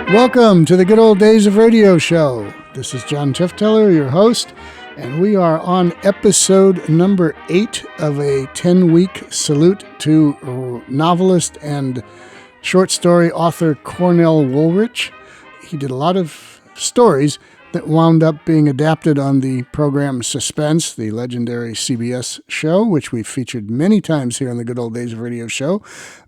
Welcome to the Good Old Days of Radio show. This is John Tifteller, your host, and we are on episode number 8 of a 10-week salute to novelist and short story author Cornell Woolrich. He did a lot of stories that wound up being adapted on the program Suspense, the legendary CBS show, which we've featured many times here on the Good Old Days of Radio show.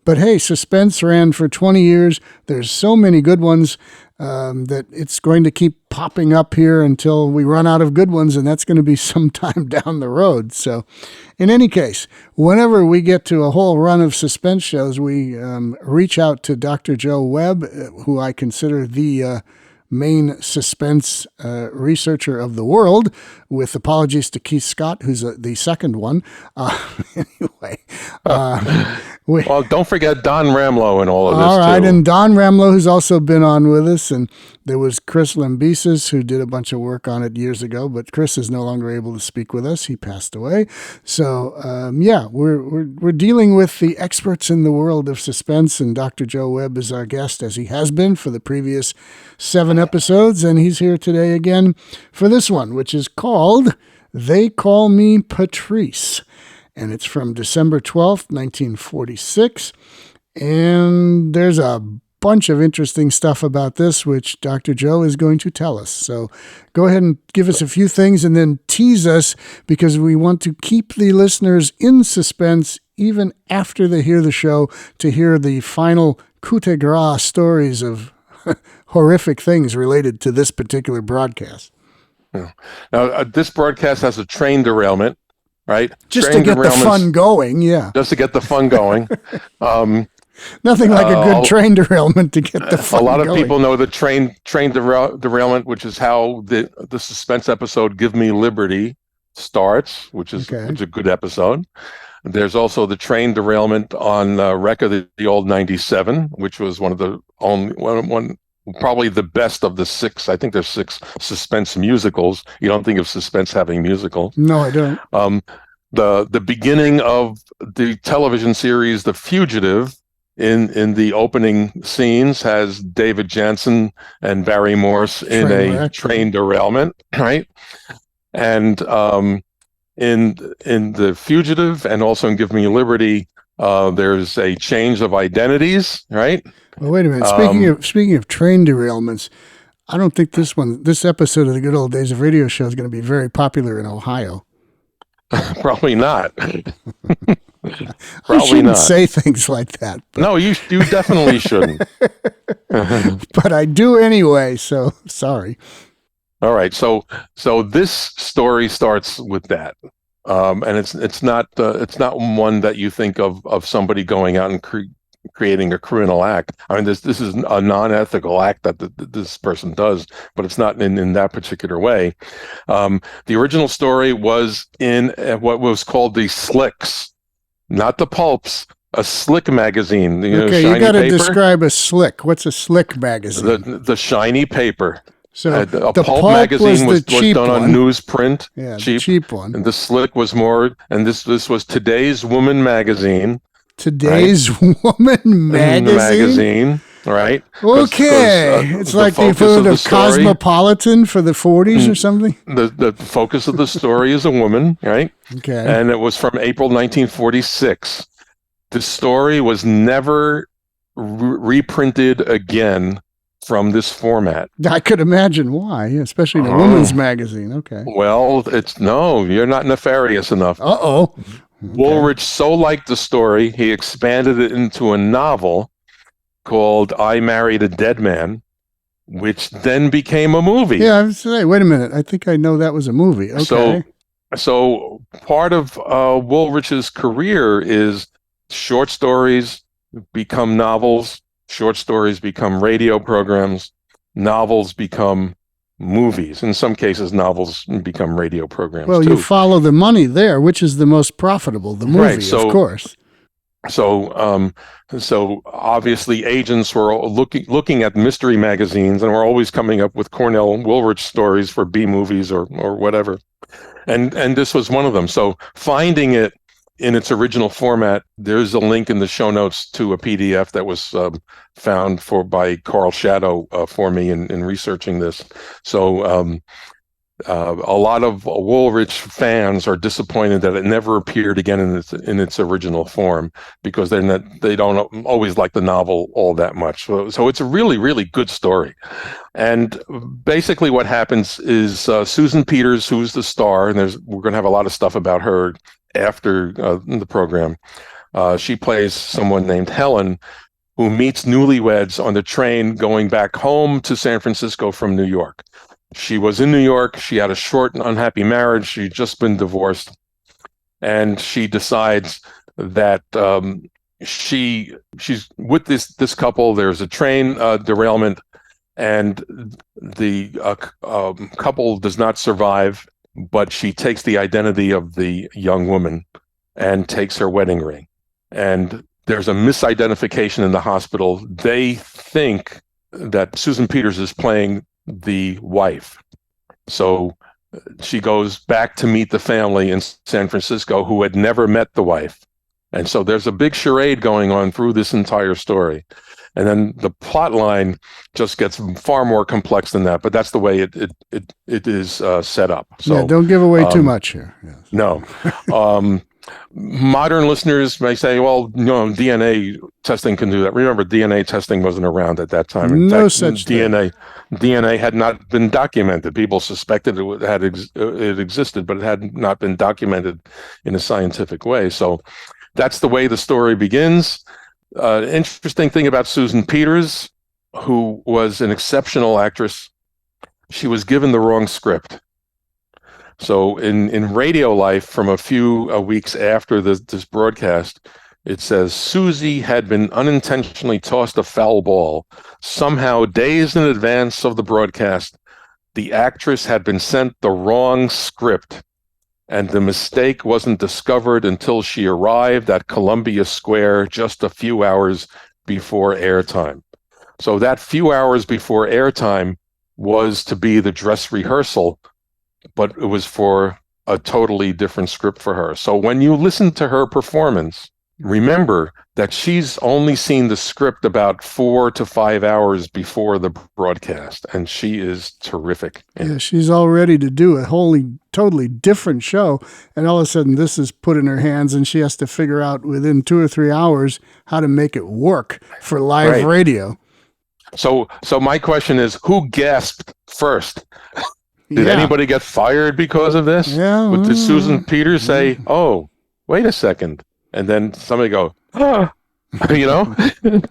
But hey, Suspense ran for 20 years. There's so many good ones that it's going to keep popping up here until we run out of good ones, and that's going to be some time down the road. So in any case, whenever we get to a whole run of Suspense shows, we reach out to Dr. Joe Webb, who I consider the main suspense researcher of the world, with apologies to Keith Scott, who's the second one. Anyway. Well, don't forget Don Ramlo and all of this, all right, too. And Don Ramlo, who's also been on with us, and there was Chris Lambesis, who did a bunch of work on it years ago, but Chris is no longer able to speak with us. He passed away. So, we're dealing with the experts in the world of suspense, and Dr. Joe Webb is our guest, as he has been for the previous 7 episodes, and he's here today again for this one, which is called They Call Me Patrice. And it's from December 12th, 1946. And there's a bunch of interesting stuff about this, which Dr. Joe is going to tell us. So go ahead and give us a few things and then tease us, because we want to keep the listeners in suspense even after they hear the show, to hear the final coup de grace stories of horrific things related to this particular broadcast. Yeah. Now, this broadcast has a train derailment. Right? Just to get the fun going, yeah. Just to get the fun going. Nothing like a good train derailment to get the fun going. A lot of people know the train derailment, which is how the suspense episode Give Me Liberty starts, which is a good episode. There's also the train derailment on Wreck of the Old 97, which was one of the only probably the best of the 6. I think there's 6 suspense musicals. You don't think of Suspense having musicals? No, I don't. The beginning of the television series The Fugitive, in the opening scenes, has David Jansen and Barry Morse in a train derailment, right? And in The Fugitive and also in Give Me Liberty, there's a change of identities, right? Well, wait a minute. Speaking of train derailments, I don't think this episode of the Good Old Days of Radio show is going to be very popular in Ohio. Probably not. I shouldn't say things like that. But. No, you definitely shouldn't. But I do anyway, so sorry. All right, so this story starts with that. And it's not one that you think of somebody going out and creating a criminal act. I mean, this is a non-ethical act that this person does, but it's not in that particular way. The original story was in what was called the Slicks, not the pulps. A Slick magazine. Okay, you got to describe a Slick. What's a Slick magazine? The shiny paper. So the pulp magazine was done on newsprint. Yeah, the cheap one. And the Slick was more, and this was Today's Woman magazine. Today's Woman magazine? Right? Okay. It's like the equivalent of Cosmopolitan for the 40s or something? The focus of the story is a woman, right? Okay. And it was from April 1946. The story was never reprinted again from this format. I could imagine why, especially in a woman's magazine. Okay. Well, you're not nefarious enough. Uh-oh. Okay. Woolrich so liked the story, he expanded it into a novel called I Married a Dead Man, which then became a movie. Yeah, I was saying, wait a minute. I think I know that was a movie. Okay. So part of Woolrich's career is short stories become novels, short stories become radio programs, novels become movies. In some cases, novels become radio programs. Well, too. You follow the money there, which is the most profitable, the movie, right, of course. So obviously agents were looking at mystery magazines and were always coming up with Cornell Woolrich stories for B movies or whatever. And this was one of them. So finding it in its original format. There's a link in the show notes to a PDF that was found by Carl Shadow for me in researching this. So a lot of Woolrich fans are disappointed that it never appeared again in its original form, because they don't always like the novel all that much. So it's a really, really good story. And basically what happens is Susan Peters, who's the star, and we're going to have a lot of stuff about her after the program. She plays someone named Helen, who meets newlyweds on the train going back home to San Francisco from New York. She was in New York. She had a short and unhappy marriage. She'd just been divorced. And she decides that she's with this couple. There's a train derailment, and the couple does not survive, but she takes the identity of the young woman and takes her wedding ring. And there's a misidentification in the hospital. They think that Susan Peters is playing the wife. So she goes back to meet the family in San Francisco who had never met the wife. And so there's a big charade going on through this entire story. And then the plot line just gets far more complex than that, but that's the way it is set up. So don't give away too much here. Yes. No. Modern listeners may say, well, DNA testing can do that. Remember, DNA testing wasn't around at that time. In fact, such DNA had not been documented. People suspected it existed, but it had not been documented in a scientific way. So that's the way the story begins. Interesting thing about Susan Peters, who was an exceptional actress, she was given the wrong script. So in Radio Life, from a few weeks after this broadcast, it says, Susie had been unintentionally tossed a foul ball. Somehow, days in advance of the broadcast, the actress had been sent the wrong script, and the mistake wasn't discovered until she arrived at Columbia Square just a few hours before airtime. So that few hours before airtime was to be the dress rehearsal, but it was for a totally different script for her. So when you listen to her performance, remember that she's only seen the script about 4 to 5 hours before the broadcast, and she is terrific. Yeah, she's all ready to do a totally different show, and all of a sudden this is put in her hands, and she has to figure out within 2 or 3 hours how to make it work for live radio. So my question is, who gasped first? Did anybody get fired because of this? Yeah. Did Susan Peters say, oh, wait a second? And then somebody go,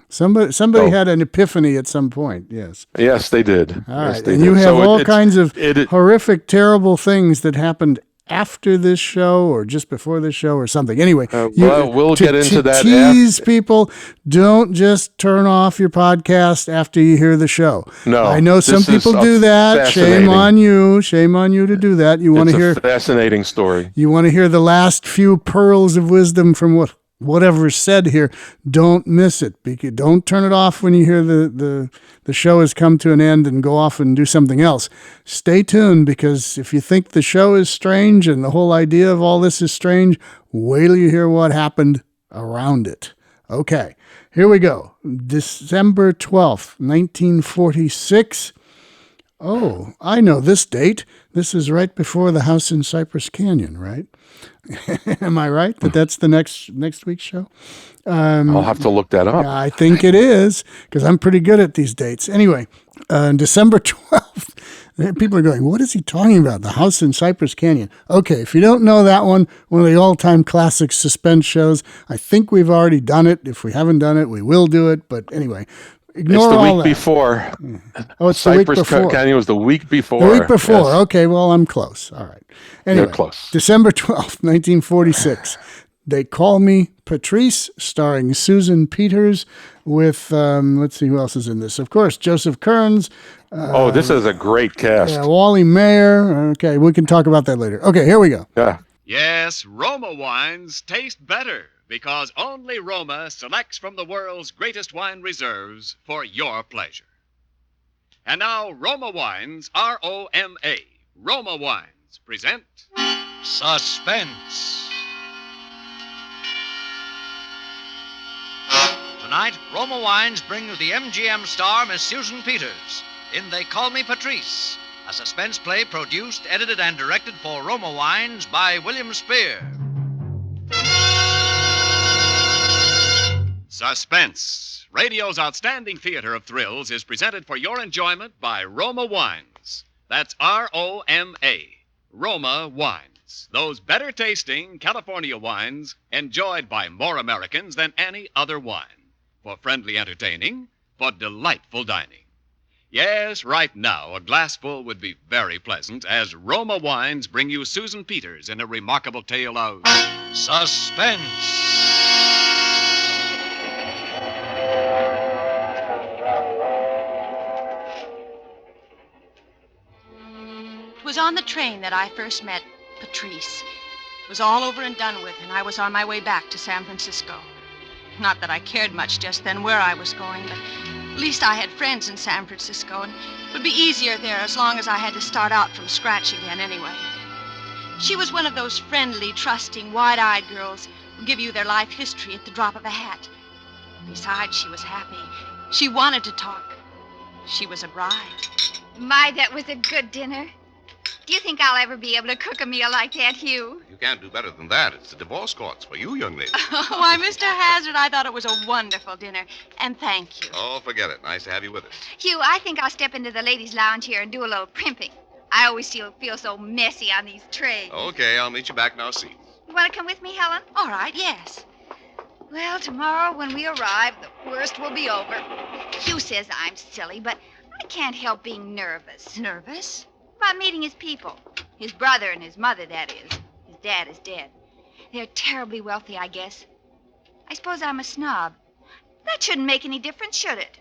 Somebody had an epiphany at some point, yes. Yes, they did. All right. And you have all kinds of horrific, terrible things that happened after this show or just before this show or something. Anyway, we'll get into that. Tease people, don't just turn off your podcast after you hear the show. No, I know some people do that. Shame on you. Shame on you to do that. You want to hear a fascinating story. You want to hear the last few pearls of wisdom from whatever's said here. Don't miss it. Don't turn it off when you hear the show has come to an end and go off and do something else. Stay tuned, because if you think the show is strange and the whole idea of all this is strange, wait till you hear what happened around it. Okay, here we go. December 12th, 1946. Oh, I know this date. This is right before the house in Cypress Canyon, right? Am I right that that's the next week's show? I'll have to look that up. I think it is, because I'm pretty good at these dates. Anyway, December 12th, people are going, what is he talking about? The house in Cypress Canyon. Okay, if you don't know that one of the all-time classic Suspense shows, I think we've already done it. If we haven't done it, we will do it. But anyway, ignore all that. It's the week before. Oh, it's the week before. Cypress Canyon was the week before. The week before. Yes. Okay, well, I'm close. All right. Anyway, you're close. December 12th, 1946. They Call Me Patrice, starring Susan Peters with, let's see who else is in this. Of course, Joseph Kearns. This is a great cast. Wally Mayer. Okay, we can talk about that later. Okay, here we go. Yeah. Yes, Roma wines taste better, because only Roma selects from the world's greatest wine reserves for your pleasure. And now, Roma Wines, R-O-M-A, Roma Wines present Suspense. Tonight, Roma Wines bring you the MGM star, Miss Susan Peters, in They Call Me Patrice, a suspense play produced, edited, and directed for Roma Wines by William Spear. Suspense, radio's outstanding theater of thrills, is presented for your enjoyment by Roma Wines. That's R-O-M-A, Roma Wines. Those better-tasting California wines enjoyed by more Americans than any other wine. For friendly entertaining, for delightful dining. Yes, right now, a glassful would be very pleasant as Roma Wines bring you Susan Peters in a remarkable tale of Suspense. It was on the train that I first met Patrice. It was all over and done with, and I was on my way back to San Francisco. Not that I cared much just then where I was going, but at least I had friends in San Francisco, and it would be easier there as long as I had to start out from scratch again anyway. She was one of those friendly, trusting, wide-eyed girls who give you their life history at the drop of a hat. Besides, she was happy. She wanted to talk. She was a bride. My, that was a good dinner. Do you think I'll ever be able to cook a meal like that, Hugh? You can't do better than that. It's the divorce courts for you, young lady. Why, Mr. Hazard, I thought it was a wonderful dinner, and thank you. Oh, forget it. Nice to have you with us. Hugh, I think I'll step into the ladies' lounge here and do a little primping. I always feel so messy on these trays. Okay, I'll meet you back in our seats. You want to come with me, Helen? All right, yes. Well, tomorrow when we arrive, the worst will be over. Hugh says I'm silly, but I can't help being nervous. Nervous? About meeting his people. His brother and his mother, that is. His dad is dead. They're terribly wealthy, I guess. I suppose I'm a snob. That shouldn't make any difference, should it?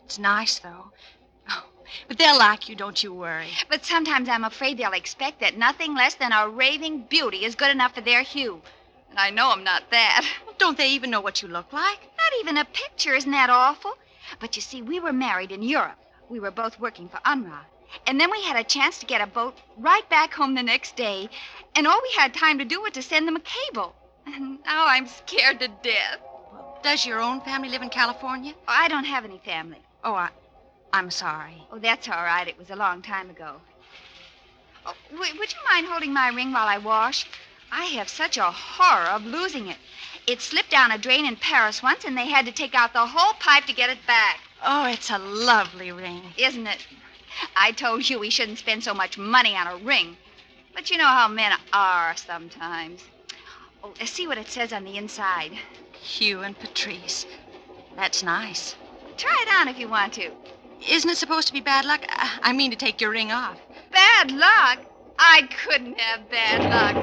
It's nice, though. Oh, but they'll like you, don't you worry. But sometimes I'm afraid they'll expect that nothing less than a raving beauty is good enough for their Hugh. And I know I'm not that. Don't they even know what you look like? Not even a picture, isn't that awful? But you see, we were married in Europe. We were both working for UNRWA. And then we had a chance to get a boat right back home the next day. And all we had time to do was to send them a cable. And now I'm scared to death. Does your own family live in California? Oh, I don't have any family. Oh, I'm sorry. Oh, that's all right. It was a long time ago. Oh, would you mind holding my ring while I wash? I have such a horror of losing it. It slipped down a drain in Paris once, and they had to take out the whole pipe to get it back. Oh, it's a lovely ring. Isn't it? I told you we shouldn't spend so much money on a ring. But you know how men are sometimes. Oh, see what it says on the inside. Hugh and Patrice. That's nice. Try it on if you want to. Isn't it supposed to be bad luck? I mean to take your ring off. Bad luck? I couldn't have bad luck.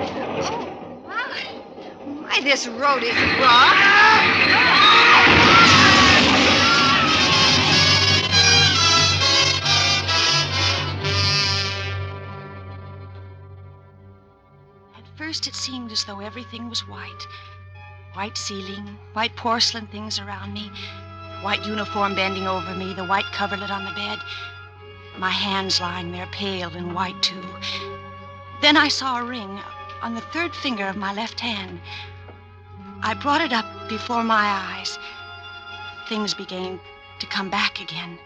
Oh, my. My, this road is rough. First, it seemed as though everything was white. White ceiling, white porcelain things around me, white uniform bending over me, the white coverlet on the bed, my hands lying there pale and white, too. Then I saw a ring on the third finger of my left hand. I brought it up before my eyes. Things began to come back again.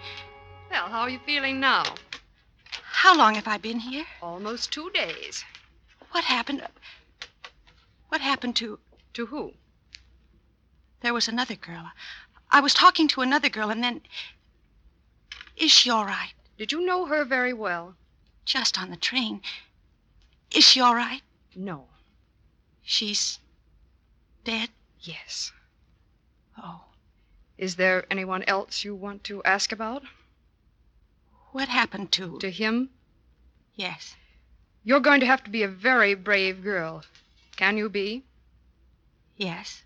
Well, how are you feeling now? How long have I been here? Almost 2 days. What happened? What happened to... To who? There was another girl. I was talking to another girl, and then... Is she all right? Did you know her very well? Just on the train. Is she all right? No. She's... dead? Yes. Oh. Is there anyone else you want to ask about? What happened to... To him? Yes. You're going to have to be a very brave girl. Can you be? Yes.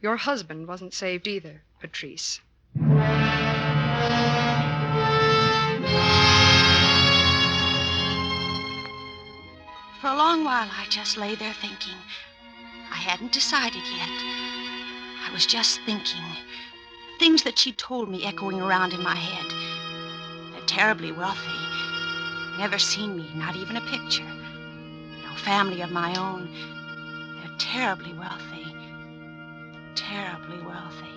Your husband wasn't saved either, Patrice. For a long while, I just lay there thinking. I hadn't decided yet. I was just thinking. Things that she'd told me echoing around in my head. They're terribly wealthy. Never seen me, not even a picture. No family of my own. They're terribly wealthy. Terribly wealthy.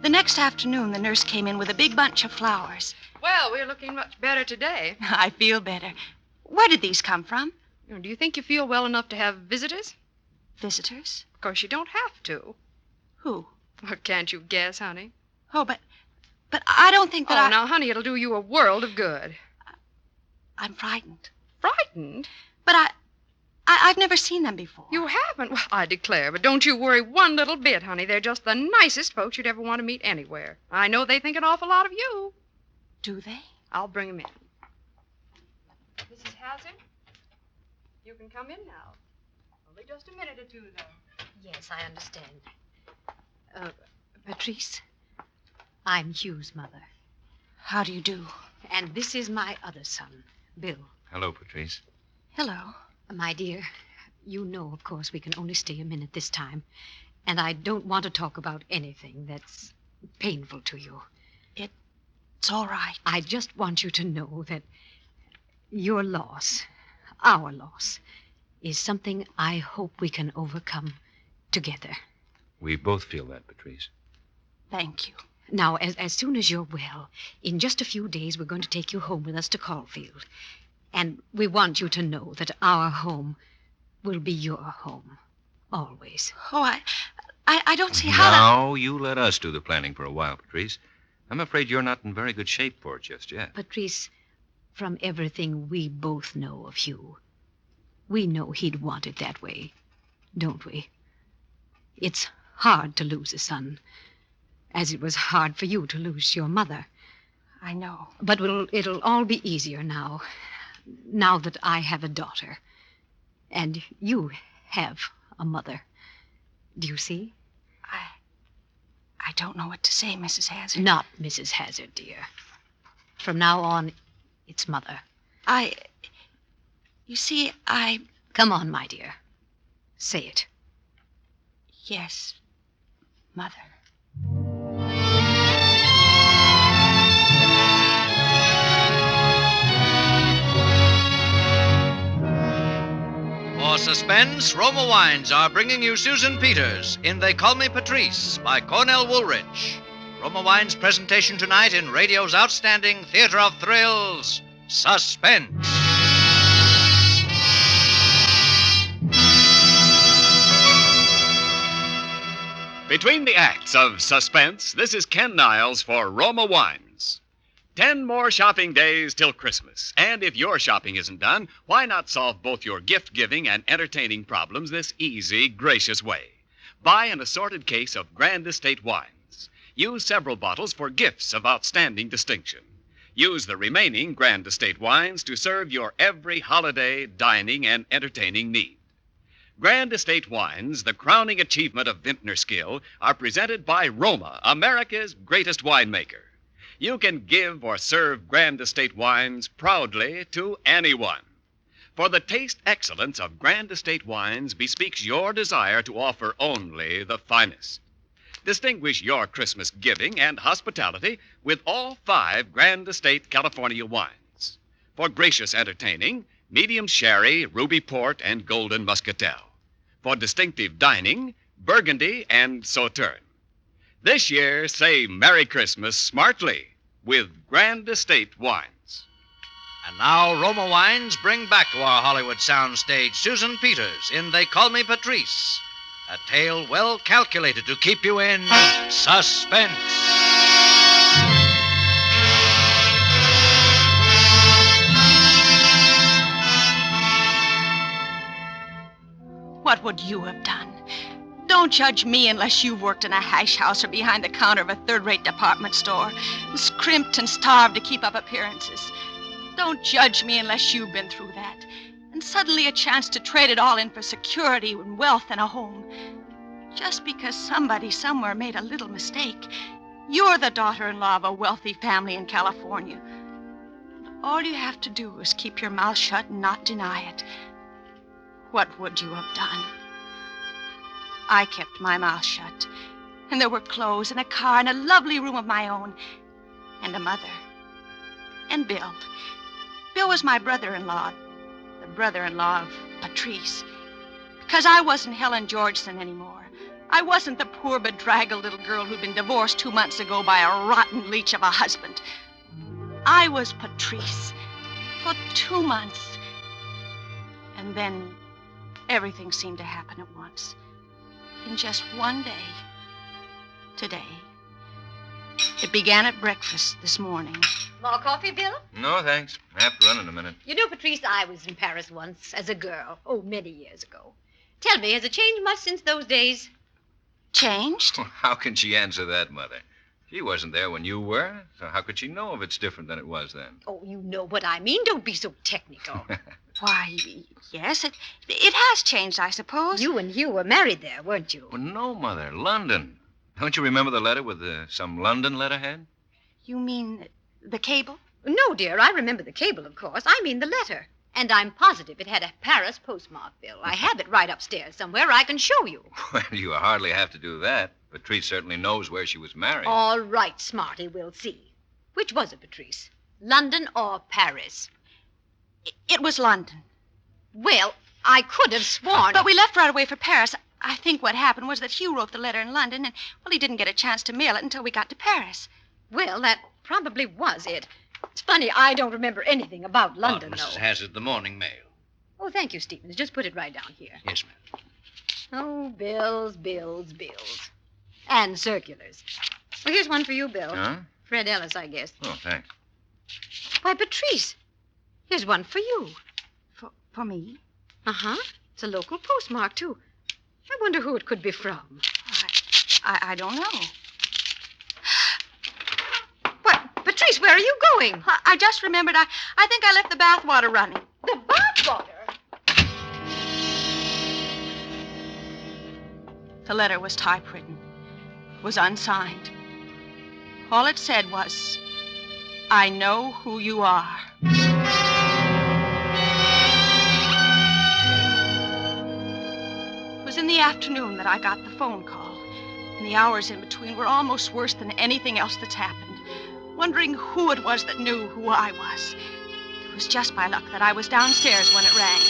The next afternoon, the nurse came in with a big bunch of flowers. Well, we're looking much better today. I feel better. Where did these come from? Do you think you feel well enough to have visitors? Visitors? Of course, you don't have to. Who? Well, can't you guess, honey? Oh, but I don't think that now, honey, it'll do you a world of good. I'm frightened. Frightened? But I've never seen them before. You haven't? Well, I declare. But don't you worry one little bit, honey. They're just the nicest folks you'd ever want to meet anywhere. I know they think an awful lot of you. Do they? I'll bring them in. Mrs. Hazard, you can come in now. Only just a minute or two, though. Yes, I understand. Patrice, I'm Hugh's mother. How do you do? And this is my other son, Bill. Hello, Patrice. Hello. My dear, you know, of course, we can only stay a minute this time. And I don't want to talk about anything that's painful to you. It's all right. I just want you to know that your loss, our loss, is something I hope we can overcome together. We both feel that, Patrice. Thank you. Now, as soon as you're well, in just a few days, we're going to take you home with us to Caulfield. And we want you to know that our home will be your home, always. Oh, I don't see how Now, you let us do the planning for a while, Patrice. I'm afraid you're not in very good shape for it just yet. Patrice, from everything we both know of Hugh, we know he'd want it that way, don't we? It's hard to lose a son, as it was hard for you to lose your mother. I know. But it'll all be easier now that I have a daughter, and you have a mother. Do you see? I don't know what to say, Mrs. Hazard. Not Mrs. Hazard, dear. From now on, it's Mother. You see, Come on, my dear. Say it. Yes, Mother. For Suspense, Roma Wines are bringing you Susan Peters in They Call Me Patrice by Cornell Woolrich. Roma Wines' presentation tonight in radio's outstanding theater of thrills, Suspense. Between the acts of Suspense, this is Ken Niles for Roma Wines. 10 more shopping days till Christmas. And if your shopping isn't done, why not solve both your gift-giving and entertaining problems this easy, gracious way? Buy an assorted case of Grand Estate wines. Use several bottles for gifts of outstanding distinction. Use the remaining Grand Estate wines to serve your every holiday, dining, and entertaining need. Grand Estate wines, the crowning achievement of vintner skill, are presented by Roma, America's greatest winemaker. You can give or serve Grand Estate wines proudly to anyone. For the taste excellence of Grand Estate wines bespeaks your desire to offer only the finest. Distinguish your Christmas giving and hospitality with all 5 Grand Estate California wines. For gracious entertaining, medium sherry, ruby port, and golden muscatel. For distinctive dining, Burgundy and Sauterne. This year, say Merry Christmas smartly with Grand Estate wines. And now Roma Wines bring back to our Hollywood soundstage Susan Peters in They Call Me Patrice, a tale well calculated to keep you in suspense. What would you have done? Don't judge me unless you've worked in a hash house or behind the counter of a third-rate department store, and scrimped and starved to keep up appearances. Don't judge me unless you've been through that, and suddenly a chance to trade it all in for security and wealth and a home. Just because somebody somewhere made a little mistake, you're the daughter-in-law of a wealthy family in California. All you have to do is keep your mouth shut and not deny it. What would you have done? I kept my mouth shut, and there were clothes and a car and a lovely room of my own, and a mother, and Bill. Bill was my brother-in-law, the brother-in-law of Patrice. Because I wasn't Helen Georgeson anymore. I wasn't the poor, bedraggled little girl who'd been divorced 2 months ago by a rotten leech of a husband. I was Patrice for 2 months. And then everything seemed to happen at once. In just one day. Today. It began at breakfast this morning. More coffee, Bill? No, thanks. I have to run in a minute. You know, Patrice, I was in Paris once as a girl. Oh, many years ago. Tell me, has it changed much since those days? Changed? Well, how can she answer that, Mother? She wasn't there when you were, so how could she know if it's different than it was then? Oh, you know what I mean. Don't be so technical. Why, yes, it has changed, I suppose. You and Hugh were married there, weren't you? Well, no, Mother. London. Don't you remember the letter with some London letterhead? You mean the cable? No, dear, I remember the cable, of course. I mean the letter. And I'm positive it had a Paris postmark, Bill. I have it right upstairs somewhere. I can show you. Well, you hardly have to do that. Patrice certainly knows where she was married. All right, Smarty, we'll see. Which was it, Patrice? London or Paris? It was London. Well, I could have sworn... But we left right away for Paris. I think what happened was that Hugh wrote the letter in London, and, well, he didn't get a chance to mail it until we got to Paris. Well, that probably was it. It's funny, I don't remember anything about London, Mrs. though. Hazard, the morning mail. Oh, thank you, Stevens. Just put it right down here. Yes, ma'am. Oh, bills, bills, bills. And circulars. Well, here's one for you, Bill. Huh? Fred Ellis, I guess. Oh, thanks. Why, Patrice, here's one for you. For me? Uh-huh. It's a local postmark, too. I wonder who it could be from. I don't know. What? Patrice, where are you going? I just remembered. I think I left the bathwater running. The bathwater? The letter was typewritten. Was unsigned. All it said was, I know who you are. It was in the afternoon that I got the phone call. And the hours in between were almost worse than anything else that's happened. Wondering who it was that knew who I was. It was just by luck that I was downstairs when it rang.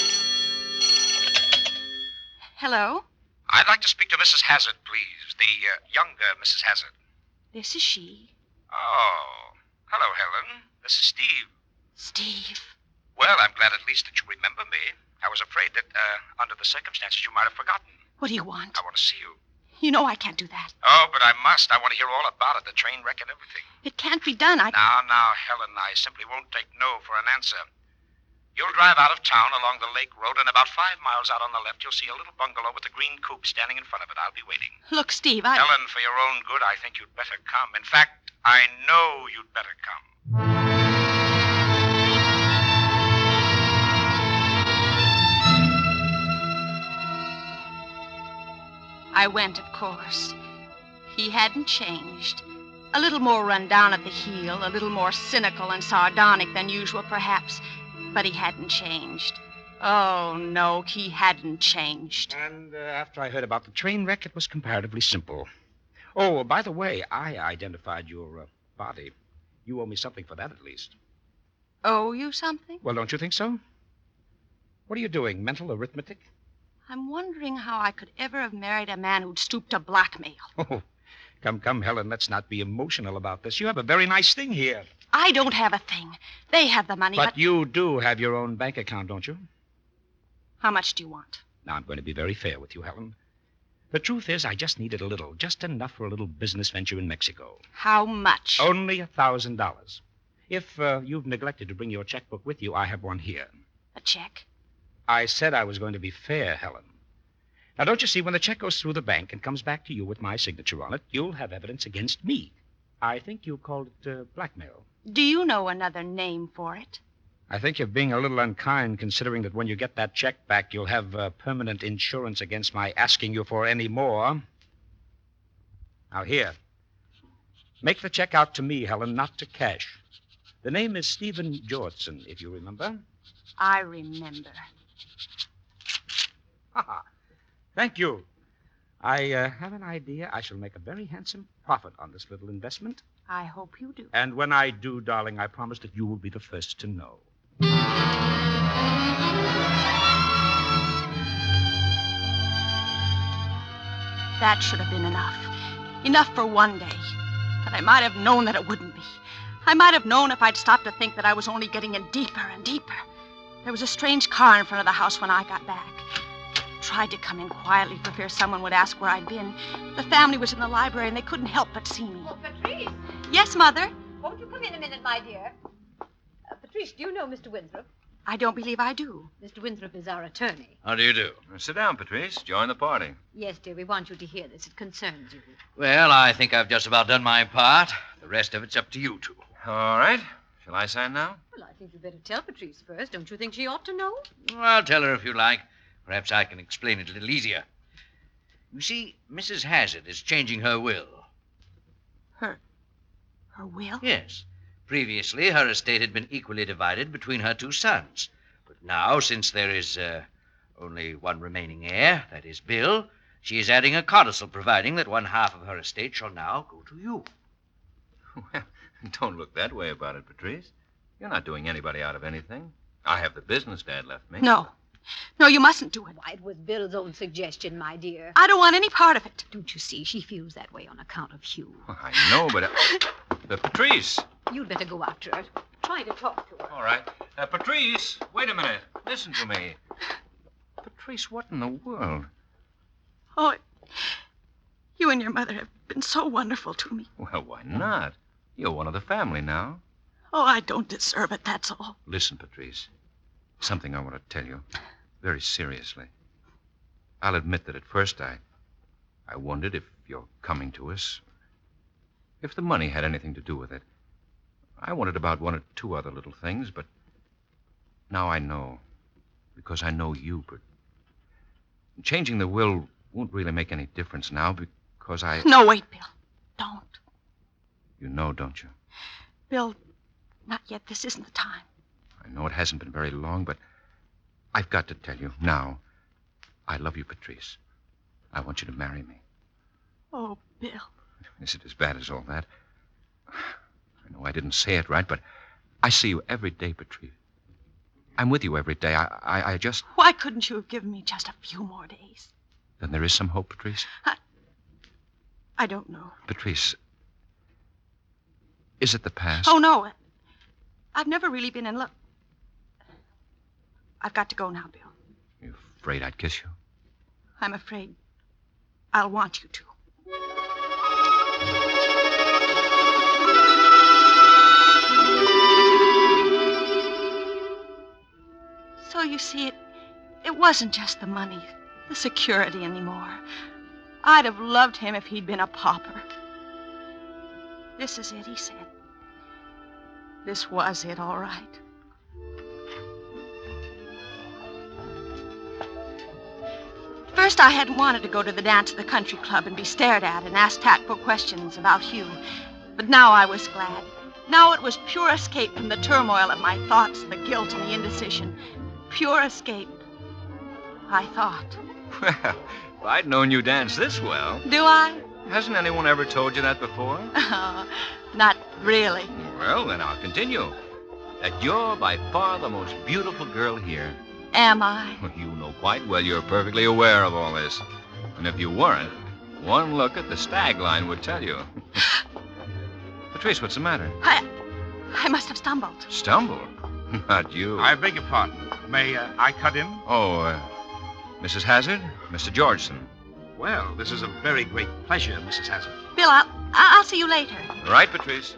Hello? I'd like to speak to Mrs. Hazard, please. The younger Mrs. Hazard. This is she. Oh. Hello, Helen. This is Steve. Steve. Well, I'm glad at least that you remember me. I was afraid that, under the circumstances, you might have forgotten. What do you want? I want to see you. You know I can't do that. Oh, but I must. I want to hear all about it, the train wreck and everything. It can't be done. Now, Helen, I simply won't take no for an answer. You'll drive out of town along the lake road, and about 5 miles out on the left, you'll see a little bungalow with a green coupe standing in front of it. I'll be waiting. Look, Steve, Helen, for your own good, I think you'd better come. In fact, I know you'd better come. I went, of course. He hadn't changed. A little more run down at the heel, a little more cynical and sardonic than usual, perhaps. But he hadn't changed. Oh, no, he hadn't changed. And after I heard about the train wreck, it was comparatively simple. Oh, by the way, I identified your body. You owe me something for that, at least. Owe you something? Well, don't you think so? What are you doing, mental arithmetic? I'm wondering how I could ever have married a man who'd stooped to blackmail. Oh, come, Helen, let's not be emotional about this. You have a very nice thing here. I don't have a thing. They have the money, But you do have your own bank account, don't you? How much do you want? Now, I'm going to be very fair with you, Helen. The truth is, I just needed a little, just enough for a little business venture in Mexico. How much? Only $1,000. If you've neglected to bring your checkbook with you, I have one here. A check? I said I was going to be fair, Helen. Now, don't you see, when the check goes through the bank and comes back to you with my signature on it, you'll have evidence against me. I think you called it blackmail. Do you know another name for it? I think you're being a little unkind, considering that when you get that check back, you'll have permanent insurance against my asking you for any more. Now, here. Make the check out to me, Helen, not to cash. The name is Stephen Jordson, if you remember. I remember. Thank you. I have an idea I shall make a very handsome profit on this little investment. I hope you do. And when I do, darling, I promise that you will be the first to know. That should have been enough. Enough for one day. But I might have known that it wouldn't be. I might have known if I'd stopped to think that I was only getting in deeper and deeper. There was a strange car in front of the house when I got back. I tried to come in quietly for fear someone would ask where I'd been. The family was in the library and they couldn't help but see me. Oh, Patrice! Yes, Mother? Won't you come in a minute, my dear? Patrice, do you know Mr. Winthrop? I don't believe I do. Mr. Winthrop is our attorney. How do you do? Sit down, Patrice. Join the party. Yes, dear, we want you to hear this. It concerns you. Well, I think I've just about done my part. The rest of it's up to you two. All right. Shall I sign now? Well, I think you'd better tell Patrice first. Don't you think she ought to know? Well, tell her if you like. Perhaps I can explain it a little easier. You see, Mrs. Hazard is changing her will. Her will? Yes. Previously, her estate had been equally divided between her two sons. But now, since there is only one remaining heir, that is Bill, she is adding a codicil providing that one half of her estate shall now go to you. Well, don't look that way about it, Patrice. You're not doing anybody out of anything. I have the business Dad left me. No. No, you mustn't do it. Why, it was Bill's own suggestion, my dear. I don't want any part of it. Don't you see? She feels that way on account of Hugh. Well, I know, but... Patrice! You'd better go after her. Try to talk to her. All right. Patrice, wait a minute. Listen to me. Patrice, what in the world? Oh, you and your mother have been so wonderful to me. Well, why not? You're one of the family now. Oh, I don't deserve it, that's all. Listen, Patrice. Something I want to tell you. Very seriously. I'll admit that at first I wondered if you're coming to us, if the money had anything to do with it. I wondered about one or two other little things, but now I know. Because I know you, but changing the will won't really make any difference now because I... No, wait, Bill. Don't. You know, don't you? Bill, not yet. This isn't the time. I know it hasn't been very long, but I've got to tell you now. I love you, Patrice. I want you to marry me. Oh, Bill. Is it as bad as all that? I know I didn't say it right, but I see you every day, Patrice. I'm with you every day. I just... Why couldn't you have given me just a few more days? Then there is some hope, Patrice? I don't know. Patrice, is it the past? Oh, no. I've never really been in love. I've got to go now, Bill. You afraid I'd kiss you? I'm afraid I'll want you to. So you see, it wasn't just the money, the security anymore. I'd have loved him if he'd been a pauper. This is it, he said. This was it, all right. First, I hadn't wanted to go to the dance at the country club and be stared at and asked tactful questions about Hugh. But now I was glad. Now it was pure escape from the turmoil of my thoughts, the guilt and the indecision. Pure escape, I thought. Well, if I'd known you danced this well... Do I? Hasn't anyone ever told you that before? Oh, not really. Well, then I'll continue. That you're by far the most beautiful girl here. Am I? Well, you know quite well you're perfectly aware of all this. And if you weren't, one look at the stag line would tell you. Patrice, what's the matter? I must have stumbled. Stumbled? Not you. I beg your pardon. May I cut in? Oh, Mrs. Hazard? Mr. Georgeson. Well, this is a very great pleasure, Mrs. Hazard. Bill, I'll see you later. Right, Patrice.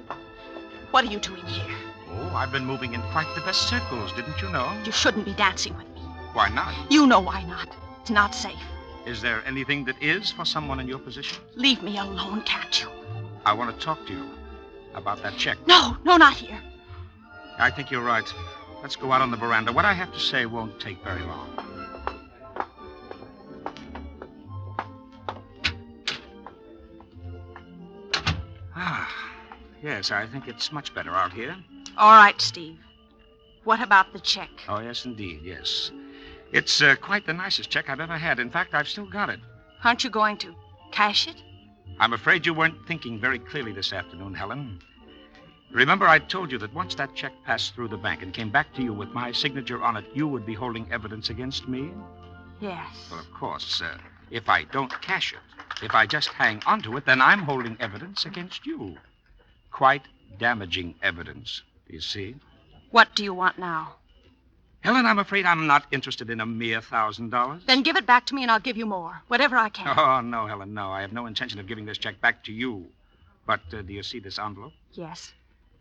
What are you doing here? Oh, I've been moving in quite the best circles, didn't you know? You shouldn't be dancing with me. Why not? You know why not. It's not safe. Is there anything that is for someone in your position? Leave me alone, can't you? I want to talk to you about that check. No, not here. I think you're right. Let's go out on the veranda. What I have to say won't take very long. Yes, I think it's much better out here. All right, Steve. What about the check? Oh, yes, indeed, yes. It's quite the nicest check I've ever had. In fact, I've still got it. Aren't you going to cash it? I'm afraid you weren't thinking very clearly this afternoon, Helen. Remember, I told you that once that check passed through the bank and came back to you with my signature on it, you would be holding evidence against me? Yes. Well, of course, if I don't cash it, If I just hang onto it, then I'm holding evidence against you. Quite damaging evidence, do you see? What do you want now? Helen, I'm afraid I'm not interested in a mere $1,000. Then give it back to me and I'll give you more, whatever I can. Oh, no, Helen, no. I have no intention of giving this check back to you. But do you see this envelope? Yes.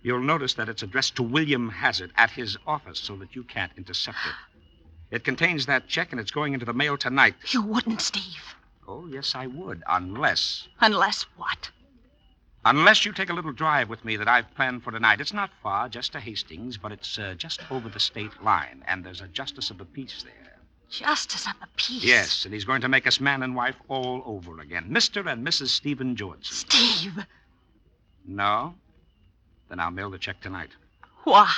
You'll notice that it's addressed to William Hazard at his office so that you can't intercept it. It contains that check, and it's going into the mail tonight. You wouldn't, Steve. Oh, yes, I would, unless... Unless what? Unless you take a little drive with me that I've planned for tonight. It's not far, just to Hastings, but it's just over the state line, and there's a justice of the peace there. Justice of the peace? Yes, and he's going to make us man and wife all over again. Mr. and Mrs. Stephen George. Steve! No? Then I'll mail the check tonight. Why?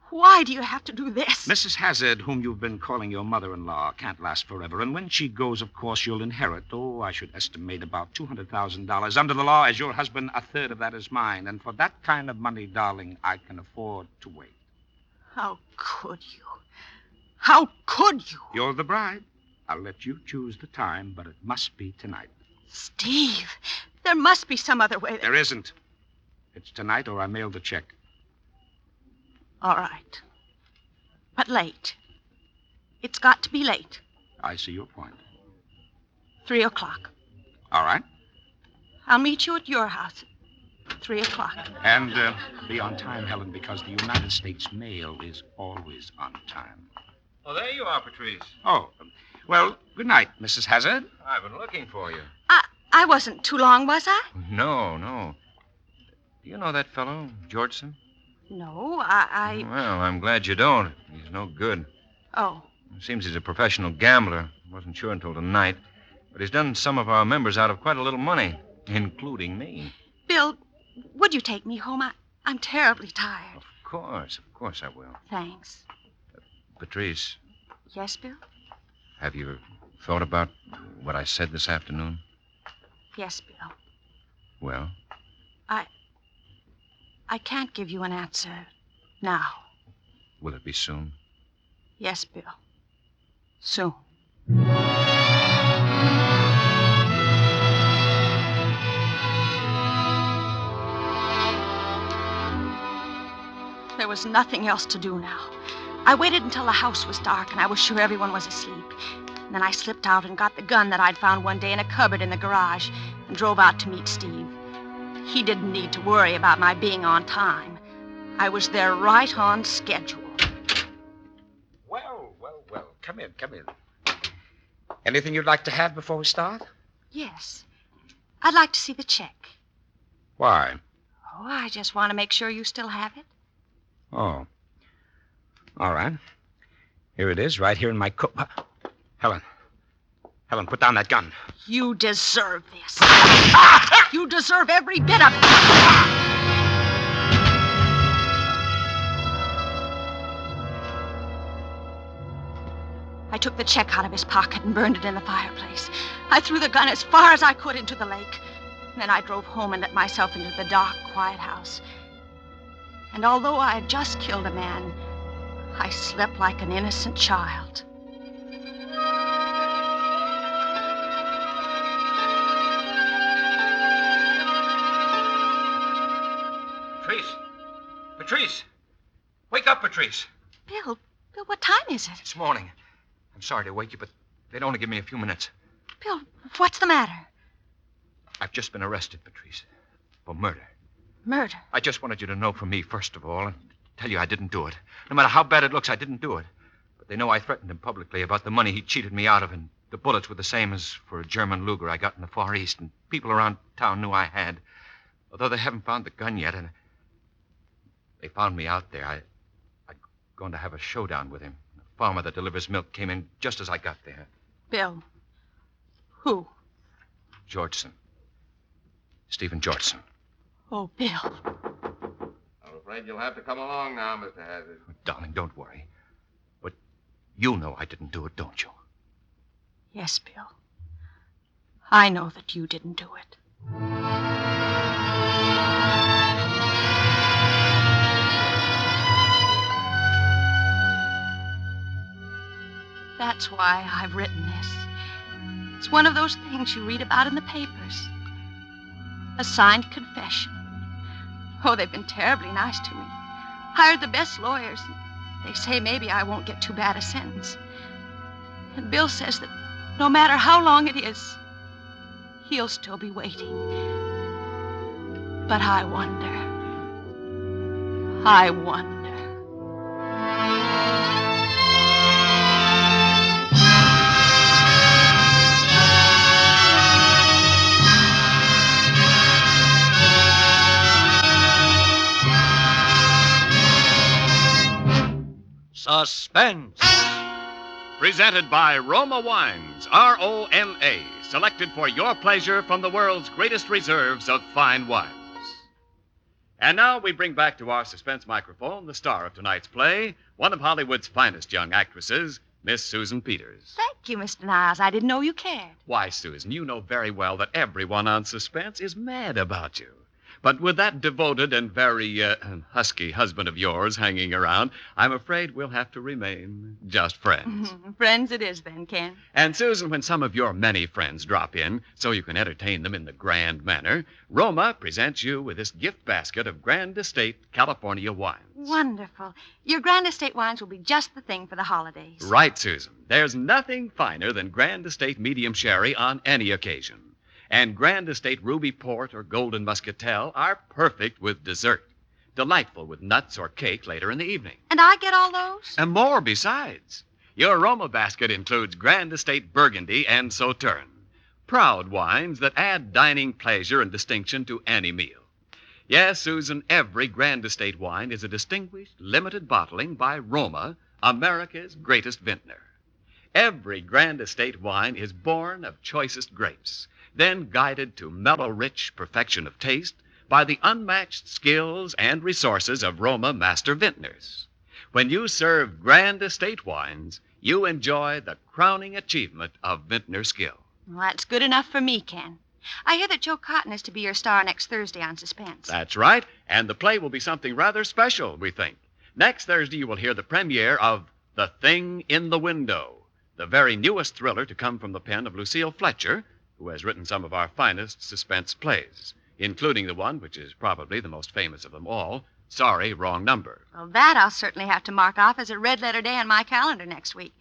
Why do you have to do this? Mrs. Hazard, whom you've been calling your mother-in-law, can't last forever. And when she goes, of course, you'll inherit, I should estimate about $200,000. Under the law, as your husband, a third of that is mine. And for that kind of money, darling, I can afford to wait. How could you? How could you? You're the bride. I'll let you choose the time, but it must be tonight. Steve, there must be some other way. There isn't. It's tonight or I mail the check. All right. But late. It's got to be late. I see your point. 3 o'clock. All right. I'll meet you at your house at 3 o'clock. And be on time, Helen, because the United States mail is always on time. Oh, there you are, Patrice. Oh, well, good night, Mrs. Hazard. I've been looking for you. I wasn't too long, was I? No. Do you know that fellow, Georgeson? No, I... Well, I'm glad you don't. He's no good. Oh. It seems he's a professional gambler. Wasn't sure until tonight. But he's done some of our members out of quite a little money, including me. Bill, would you take me home? I'm terribly tired. Of course I will. Thanks. Patrice. Yes, Bill? Have you thought about what I said this afternoon? Yes, Bill. Well? I can't give you an answer now. Will it be soon? Yes, Bill. Soon. There was nothing else to do now. I waited until the house was dark and I was sure everyone was asleep. And then I slipped out and got the gun that I'd found one day in a cupboard in the garage and drove out to meet Steve. He didn't need to worry about my being on time. I was there right on schedule. Well. Come in. Anything you'd like to have before we start? Yes. I'd like to see the check. Why? Oh, I just want to make sure you still have it. Oh. All right. Here it is, right here in my coat. Helen, put down that gun. You deserve this. You deserve every bit of it. I took the check out of his pocket and burned it in the fireplace. I threw the gun as far as I could into the lake. Then I drove home and let myself into the dark, quiet house. And although I had just killed a man, I slept like an innocent child. Patrice! Wake up, Patrice! Bill, what time is it? It's morning. I'm sorry to wake you, but they'd only give me a few minutes. Bill, what's the matter? I've just been arrested, Patrice, for murder. Murder? I just wanted you to know from me, first of all, and tell you I didn't do it. No matter how bad it looks, I didn't do it. But they know I threatened him publicly about the money he cheated me out of, and the bullets were the same as for a German Luger I got in the Far East, and people around town knew I had. Although they haven't found the gun yet, and they found me out there. I'm going to have a showdown with him. The farmer that delivers milk came in just as I got there. Bill. Who? Georgeson. Stephen Georgeson. Oh, Bill. I'm afraid you'll have to come along now, Mr. Hazard. Darling, don't worry. But you know I didn't do it, don't you? Yes, Bill. I know that you didn't do it. That's why I've written this. It's It's one of those things you read about in the papers. A signed confession. Oh, they've been terribly nice to me. Hired the best lawyers. They say maybe I won't get too bad a sentence. And Bill says that no matter how long it is, he'll still be waiting. But I wonder. Suspense. Presented by Roma Wines, R-O-M-A, selected for your pleasure from the world's greatest reserves of fine wines. And now we bring back to our suspense microphone the star of tonight's play, one of Hollywood's finest young actresses, Miss Susan Peters. Thank you, Mr. Niles. I didn't know you cared. Why, Susan, you know very well that everyone on Suspense is mad about you. But with that devoted and very husky husband of yours hanging around, I'm afraid we'll have to remain just friends. Friends it is then, Ken. And, Susan, when some of your many friends drop in so you can entertain them in the grand manner, Roma presents you with this gift basket of Grand Estate California wines. Wonderful. Your Grand Estate wines will be just the thing for the holidays. Right, Susan. There's nothing finer than Grand Estate Medium Sherry on any occasion. And Grand Estate Ruby Port or Golden Muscatel are perfect with dessert. Delightful with nuts or cake later in the evening. And I get all those? And more besides. Your Roma basket includes Grand Estate Burgundy and Sauterne. Proud wines that add dining pleasure and distinction to any meal. Yes, Susan, every Grand Estate wine is a distinguished, limited bottling by Roma, America's greatest vintner. Every Grand Estate wine is born of choicest grapes, then guided to mellow, rich perfection of taste by the unmatched skills and resources of Roma master vintners. When you serve Grand Estate wines, you enjoy the crowning achievement of vintner skill. Well, that's good enough for me, Ken. I hear that Joe Cotton is to be your star next Thursday on Suspense. That's right, and the play will be something rather special, we think. Next Thursday, you will hear the premiere of The Thing in the Window, the very newest thriller to come from the pen of Lucille Fletcher, who has written some of our finest suspense plays, including the one which is probably the most famous of them all, Sorry, Wrong Number. Well, that I'll certainly have to mark off as a red-letter day on my calendar next week.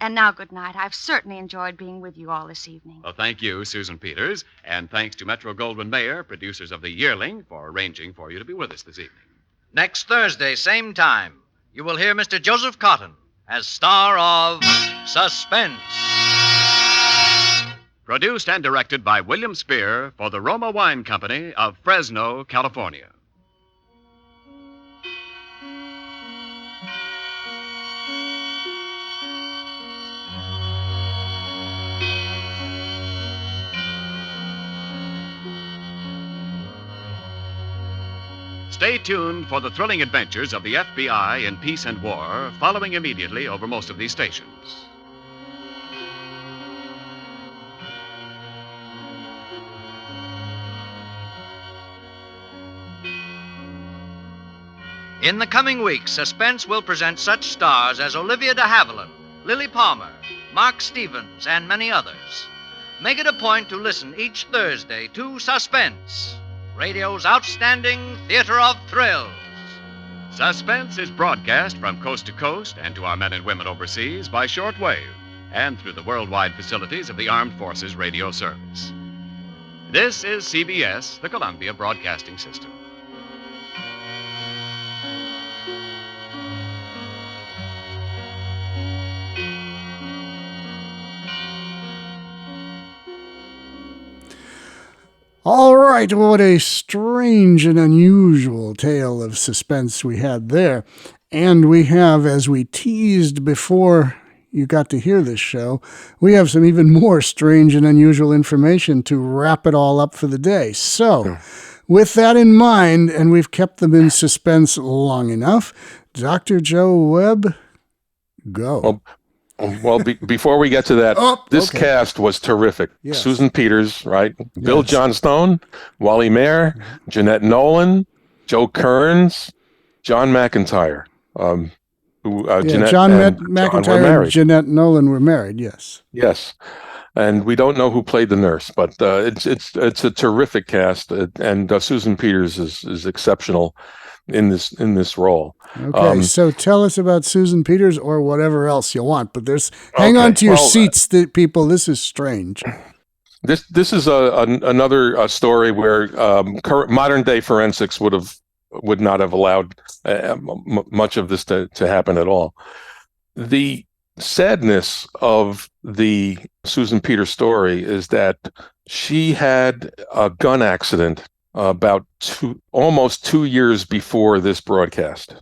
And now, good night. I've certainly enjoyed being with you all this evening. Well, thank you, Susan Peters, and thanks to Metro-Goldwyn-Mayer, producers of The Yearling, for arranging for you to be with us this evening. Next Thursday, same time, you will hear Mr. Joseph Cotton as star of Suspense. Produced and directed by William Spear for the Roma Wine Company of Fresno, California. Stay tuned for the thrilling adventures of the FBI in Peace and War, following immediately over most of these stations. In the coming weeks, Suspense will present such stars as Olivia de Havilland, Lily Palmer, Mark Stevens, and many others. Make it a point to listen each Thursday to Suspense, radio's outstanding theater of thrills. Suspense is broadcast from coast to coast and to our men and women overseas by shortwave and through the worldwide facilities of the Armed Forces Radio Service. This is CBS, the Columbia Broadcasting System. All right, what a strange and unusual tale of suspense we had there. And we have, as we teased before you got to hear this show, we have some even more strange and unusual information to wrap it all up for the day. So, with that in mind, and we've kept them in suspense long enough, Dr. Joe Webb, go. Well, before we get to that, this cast was terrific. Yes. Susan Peters, right? Yes. Bill Johnstone, Wally Mayer, Jeanette Nolan, Joe Kearns, John McIntyre. John McIntyre and Jeanette Nolan were married, yes. Yes. And we don't know who played the nurse, but it's a terrific cast, and Susan Peters is exceptional in this role. Okay, so tell us about Susan Peters or whatever else you want, but hang on to your seats, people. This is strange. This is another story where modern day forensics would not have allowed much of this to happen at all. The sadness of the Susan Peters story is that she had a gun accident about almost 2 years before this broadcast.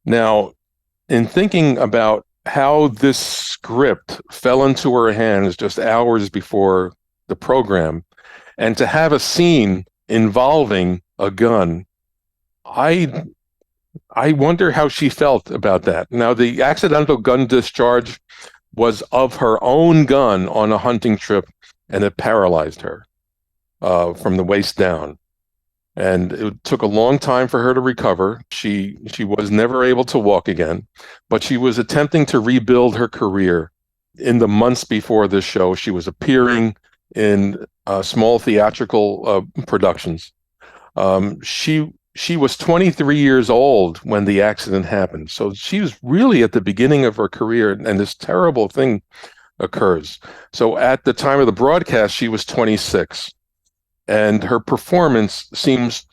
Now, in thinking about how this script fell into her hands just hours before the program, and to have a scene involving a gun, I wonder how she felt about that. Now, the accidental gun discharge was of her own gun on a hunting trip, and it paralyzed her from the waist down. And it took a long time for her to recover. She was never able to walk again, but she was attempting to rebuild her career. In the months before this show, she was appearing in small theatrical productions. She was 23 years old when the accident happened. So she was really at the beginning of her career, and this terrible thing occurs. So at the time of the broadcast, she was 26. And her performance seems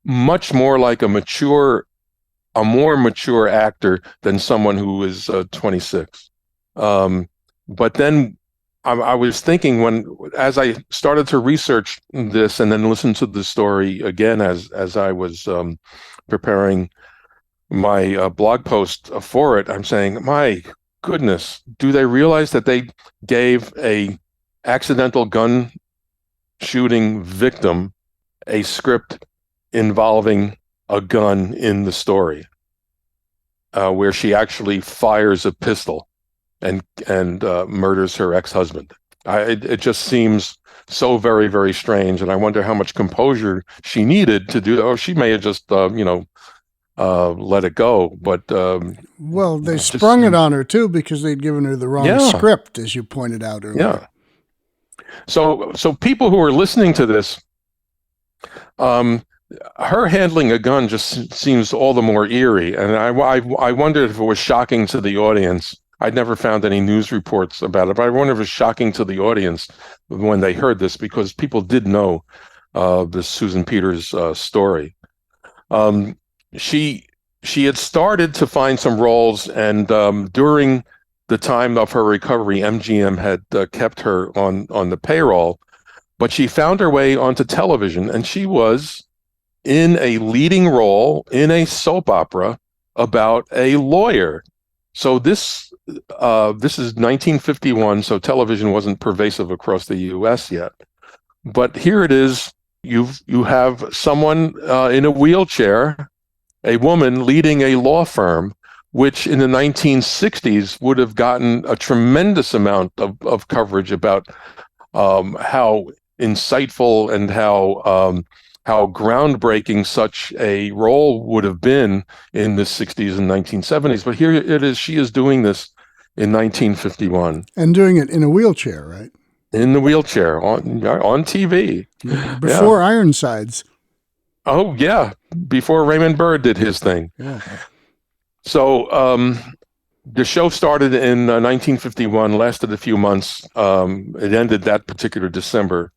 much more like a more mature actor than someone who is 26. But then I was thinking, as I started to research this and then listen to the story again as I was preparing my blog post for it, I'm saying, my goodness, do they realize that they gave a accidental gun shooting victim a script involving a gun in the story, where she actually fires a pistol and murders her ex-husband? It just seems so very, very strange, and I wonder how much composure she needed to do that. Or she may have just let it go. But well, they sprung it on her too because they'd given her the wrong script, as you pointed out earlier. Yeah. So people who are listening to this, her handling a gun just seems all the more eerie, and I wondered if it was shocking to the audience. I'd never found any news reports about it, but I wonder if it was shocking to the audience when they heard this, because people did know the Susan Peters story. She had started to find some roles, and during the time of her recovery, MGM had kept her on the payroll, but she found her way onto television, and she was in a leading role in a soap opera about a lawyer. So this is 1951, so television wasn't pervasive across the U.S. yet. But here it is. You have someone in a wheelchair, a woman leading a law firm, which in the 1960s would have gotten a tremendous amount of coverage about how insightful and how groundbreaking such a role would have been in the 60s and 1970s. But here it is, she is doing this in 1951. And doing it in a wheelchair, right? In the wheelchair, on TV. Before Ironsides. Oh, yeah. Before Raymond Burr did his thing. Yeah. So the show started in 1951, lasted a few months. It ended that particular December.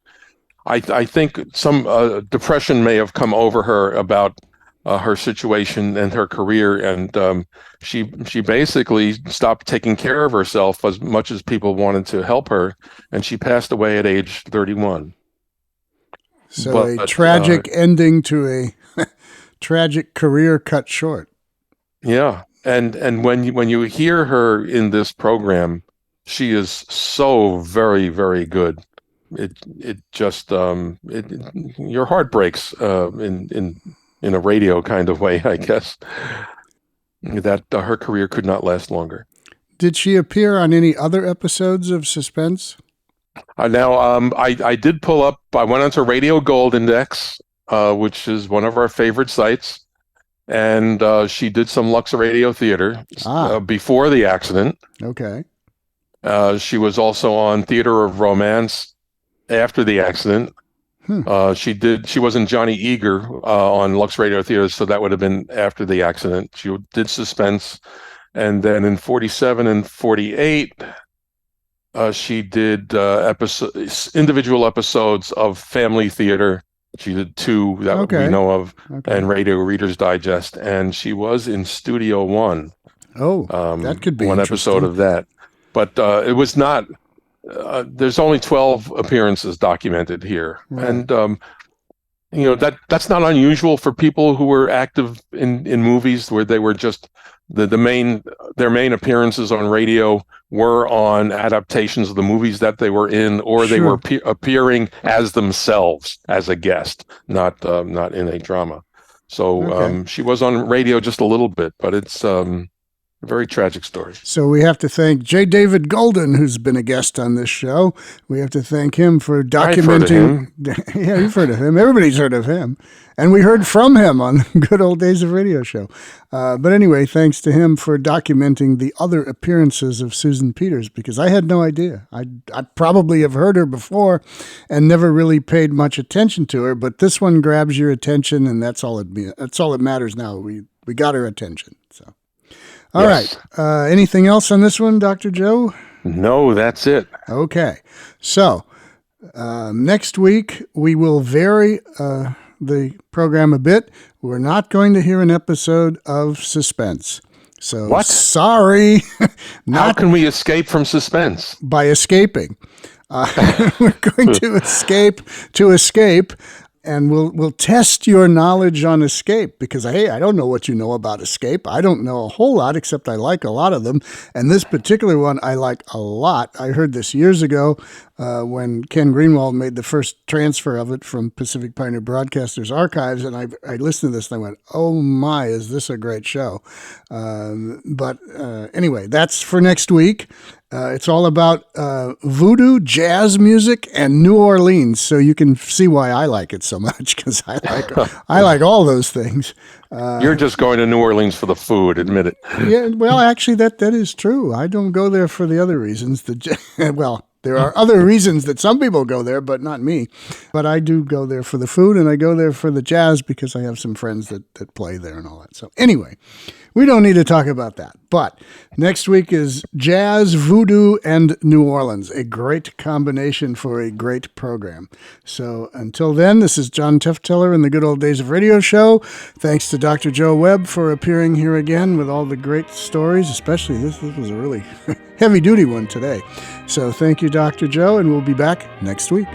I think some depression may have come over her about her situation and her career, and she basically stopped taking care of herself as much as people wanted to help her, and she passed away at age 31. So a tragic ending to a tragic career cut short. Yeah, and when you hear her in this program, she is so very, very good. It just your heart breaks in a radio kind of way, I guess, that her career could not last longer. Did she appear on any other episodes of Suspense? I did pull up. I went onto Radio Gold Index, which is one of our favorite sites, and she did some Lux Radio Theater before the accident. Okay. She was also on Theater of Romance after the accident. She was in Johnny Eager on Lux Radio Theater, so that would have been after the accident. She did Suspense, and then in 47 and 48, she did individual episodes of Family Theater. She did 2 that we know of, and Radio Reader's Digest, and she was in Studio One. That could be one episode of that, but it was not. There's only 12 appearances documented here, and that's not unusual for people who were active in movies where they were just their main appearances on radio were on adaptations of the movies that they were in, or they were appearing as themselves as a guest, not in a drama. So she was on radio just a little bit, but it's a very tragic story. So we have to thank J. David Golden, who's been a guest on this show. We have to thank him for documenting. Yeah, you've heard of him. Everybody's heard of him. And we heard from him on the Good Old Days of Radio show. But anyway, thanks to him for documenting the other appearances of Susan Peters, because I had no idea. I'd probably have heard her before and never really paid much attention to her, but this one grabs your attention, and that's all that matters now. We got her attention. So. All right. Anything else on this one, Dr. Joe? No, that's it. Okay. So next week we will vary the program a bit. We're not going to hear an episode of Suspense. So what? Sorry. How can we escape from Suspense? By escaping. We're going to escape. And we'll test your knowledge on Escape, because, hey, I don't know what you know about Escape. I don't know a whole lot, except I like a lot of them. And this particular one I like a lot. I heard this years ago when Ken Greenwald made the first transfer of it from Pacific Pioneer Broadcasters archives. And I listened to this and I went, oh my, is this a great show? But anyway, that's for next week. It's all about voodoo, jazz music, and New Orleans. So you can see why I like it so much, because I like all those things. You're just going to New Orleans for the food, admit it. Yeah, well, actually, that is true. I don't go there for the other reasons. There are other reasons that some people go there, but not me. But I do go there for the food, and I go there for the jazz because I have some friends that play there and all that. So anyway, we don't need to talk about that. But next week is jazz, voodoo, and New Orleans, a great combination for a great program. So until then, this is John Tefteller in the Good Old Days of Radio show. Thanks to Dr. Joe Webb for appearing here again with all the great stories, especially this was a really heavy-duty one today. So thank you, Dr. Joe, and we'll be back next week.